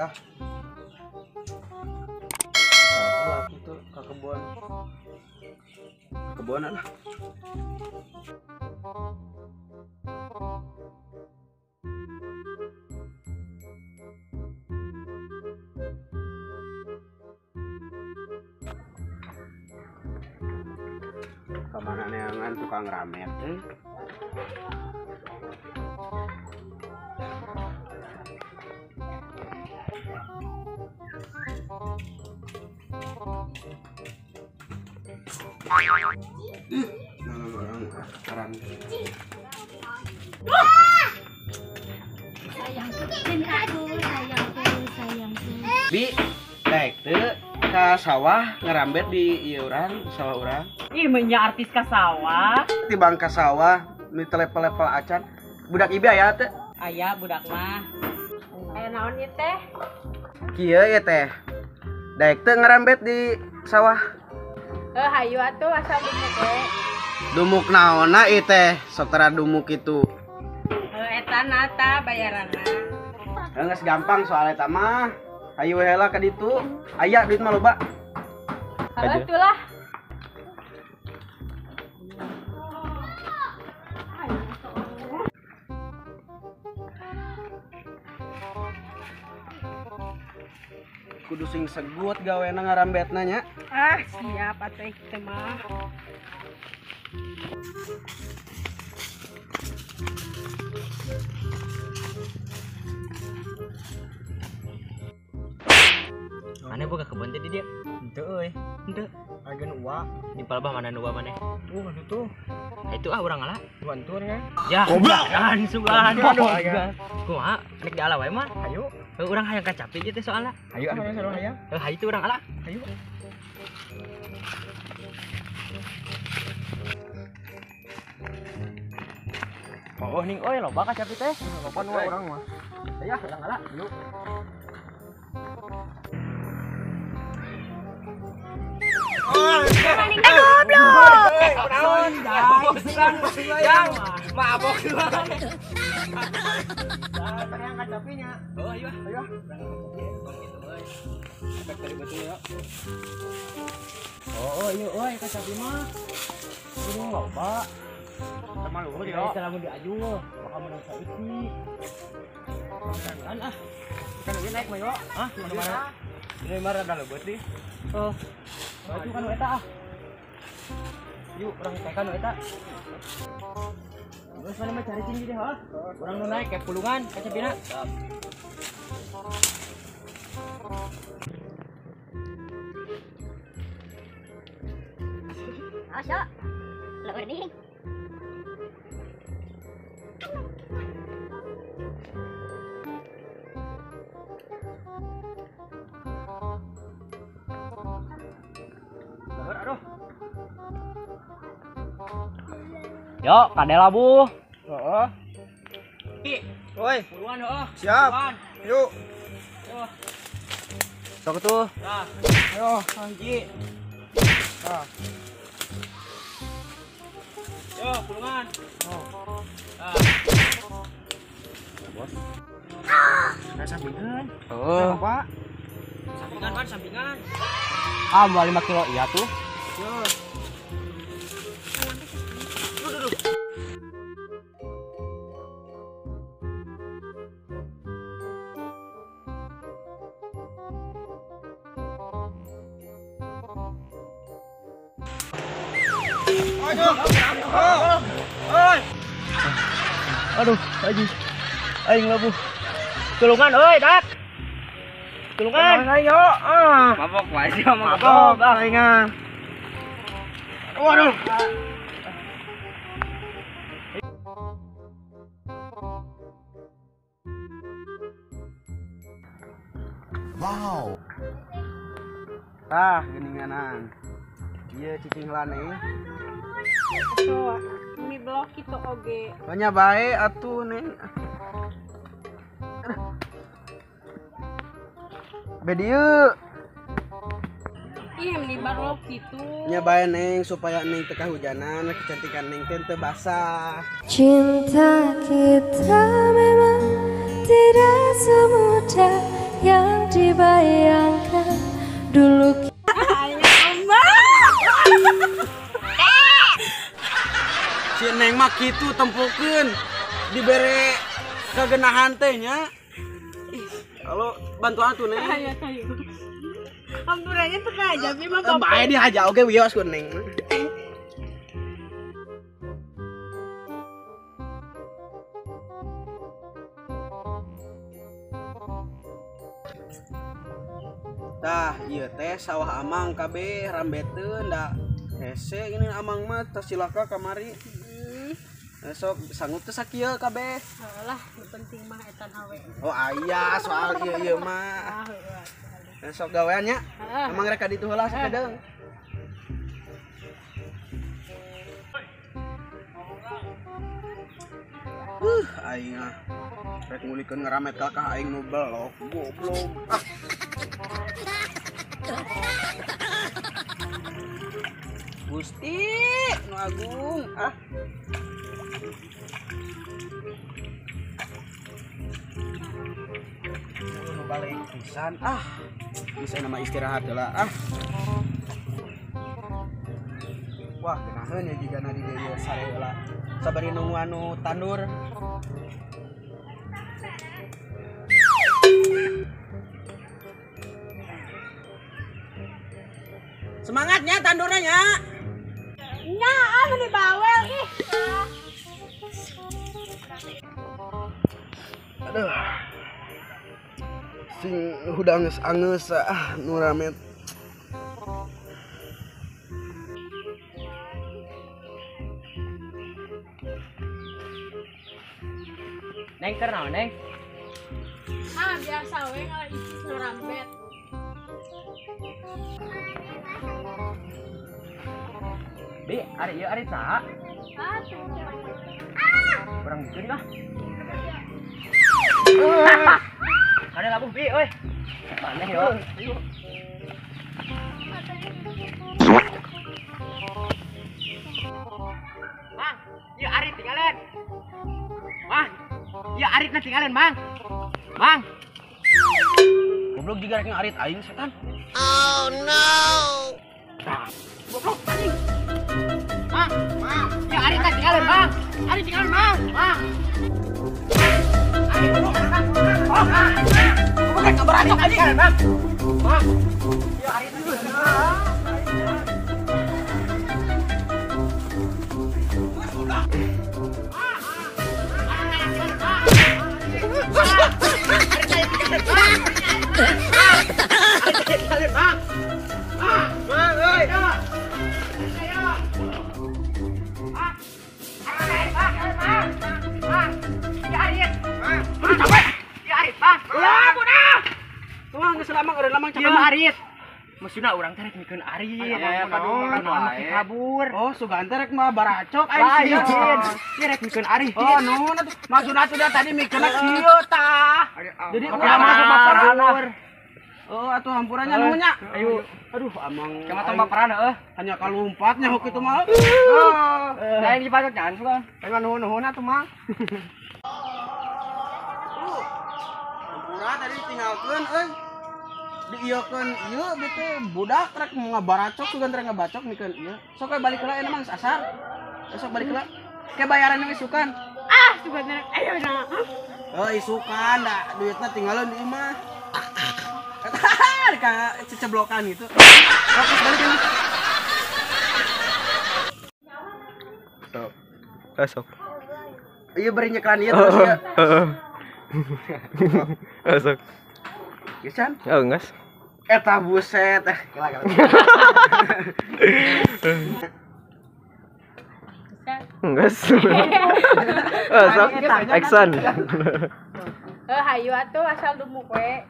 ah. Salah aku tuh ke kebun. Kebunan lah. Kemana neangan tukang ramet? Orang Bi, daek teu ka sawah ngerambet di ieu urang, sawah urang. Ih, mennya artis ka sawah. Tibang ka sawah, mi telepel-lepel acan. Budak ieu aya teu? Aya budak mah. Aya naon ieu teh? Kieu ieu teh. Daek teu ngerambet di sawah. Hayu atuh asal dumuk we. Dumuk naonna ieu teh? Saudara dumuk itu. Eta nata bayaranna. Geus gampang soal eta mah. Hayu heula ka ditu. Aya duit mah loba. Atulah. Kudu sing segut gawena ngarambetna nya. Ah, siap atuh teh mah. Mana boga kebun teh di dia? Henteu euy. Henteu. Agen uwa. Di palbah mana nu maneh? Itu. Itu urang ala. Bantuan ya. Ya. Goblok. Kan sugahan. Aduh. Kumaha? Nek di ala wae mah. Ayo. Urang hayang kacapi ieu teh soalna. Ayo ah sarua hayang. Hayu teh urang ala. Ayo. Oh ning euy loba kacapi teh. Loba nu urang mah. Aya urang ala. Ayo. Goblok. Naon, Yang mabok doang. Yang kacapinya. Oh ayo. Ayo. Oh iya euy kacapi mah. Kudu loba. Sama lu Dia dia. lamun diaju, bakal menang saiki. Kan ah. Kan ieu naik mah yo. Hah? Mana-mana? Ini mah rada leubeut di. Oh. Itu kan eta ah. Yuk, orang tekan eta. Terus mana mah cari tinggi deh, ha? Orang nu naik kayak pulungan, kacapina. Asya, lewat ini. Aduh. Yo, kadela bu. Heeh. Ki, Woi, puluhan heuh. siap. Puluhan. Yuk. Yo, Sok tuh. dah. Ayo. Hiji. Nah. Yo, pulungan. Oh. Dah. Nah, sampingan. Oh. Apa? Sampingan man, sampingan. Ah, 5 kilo iya tuh. Yo. Aduh, aji. Aing labuh. Tulungan euy, Dak. Tulungan. Ayo. Ah. Mabok wae sih mabok. Mabok aing ah. Waduh. Wow. Tah, geninganan. Ieu cicing lane. So, mi blok kitu oge. Banyak bae atuh neng. Bedieu. Ih, mi blok kitu. Nya bae neng supaya neng teu kahujanan, kecantikan neng teh teu basah. Cinta kita memang tidak semudah yang dibayangkan dulu. Si Neng mah kitu tempukeun dibere kagenahan teh nya. Kalau bantuan tuh Neng. Hampuranya tuh aja bi mah Bae dihaja oge wios ku Neng. Tah, ieu teh sawah amang kabeh rambeteun da hese ini amang mah tersilaka kamari. Sok sanggup teh sakieu kabeh. lah yang penting mah etan awe. Oh aya soal ieu mah. Sok gawean nya. Amang rek ka ditu heula sakedeung. Aing ah. Rek ngulikeun ngaramet kakak aing nu belok goblok. Gusti nu agung ah. Nu balik pisan ah. Bisa nama istirahat heula ah. Wah, kenaheun ya jiga na di dieu sare heula. Sabari nunggu anu tandur. Semangatnya tandurnya nya. Nya anu di bawel ih. Aduh. Sing udah angeus ah nu ramet. Neng keur naon Neng? Biasa we kalau isis ngerambet. Bi, ari ieu ari saha? Kurang bikin lah. Ada labuh Bi, euy. Maneh yo. Mang, ieu ari tinggalin. Mang, ieu ari tinggalin, Mang. Mang. Goblok juga rek ngarit aing setan. Oh no. Goblok tadi. Mang, ieu ari tinggalin, Mang. Ari tinggalin, Mang. Mang. Ari goblok. Bukan kabaracok aja kan, Bang. Bang. Ya hari itu. Arit. Maksudna urang teh rek mikeun arit. Kabur. Oh, sugan teh rek mah baracok Lain. aing sih. Ieu rek mikeun arit. Oh, naon atuh? Maksudna teh tadi mikeunna kieu tah. Jadi urang mah mah baperan. Oh, atuh hampurannya nu nya. Ayo. Aduh, amang Kema tong baperan heuh. hanya kalumpatnya hok kitu mah. Lain dipajak jangan suka. Aya nuhun-nuhun atuh mah. Hampura tadi tinggalkeun euy. Diieukeun ieu bete budak rek ngabaracok sugan rek ngabacok mikeun ieu. Sok we balik heula emang sasar. Sok balik heula. Ke bayaran we isukan. Sebenarnya ayo nah. Oh, isukan da duitna tinggalin di imah. Ka ceceblokan gitu. Oke, balik ini. Sok. Sok. Iya beri nyeklan ieu terus ya. Sok. Kisan? Oh, enggak. Eta buset kela. Enggak. Sok. Action. Hayu atuh asal dumuk we.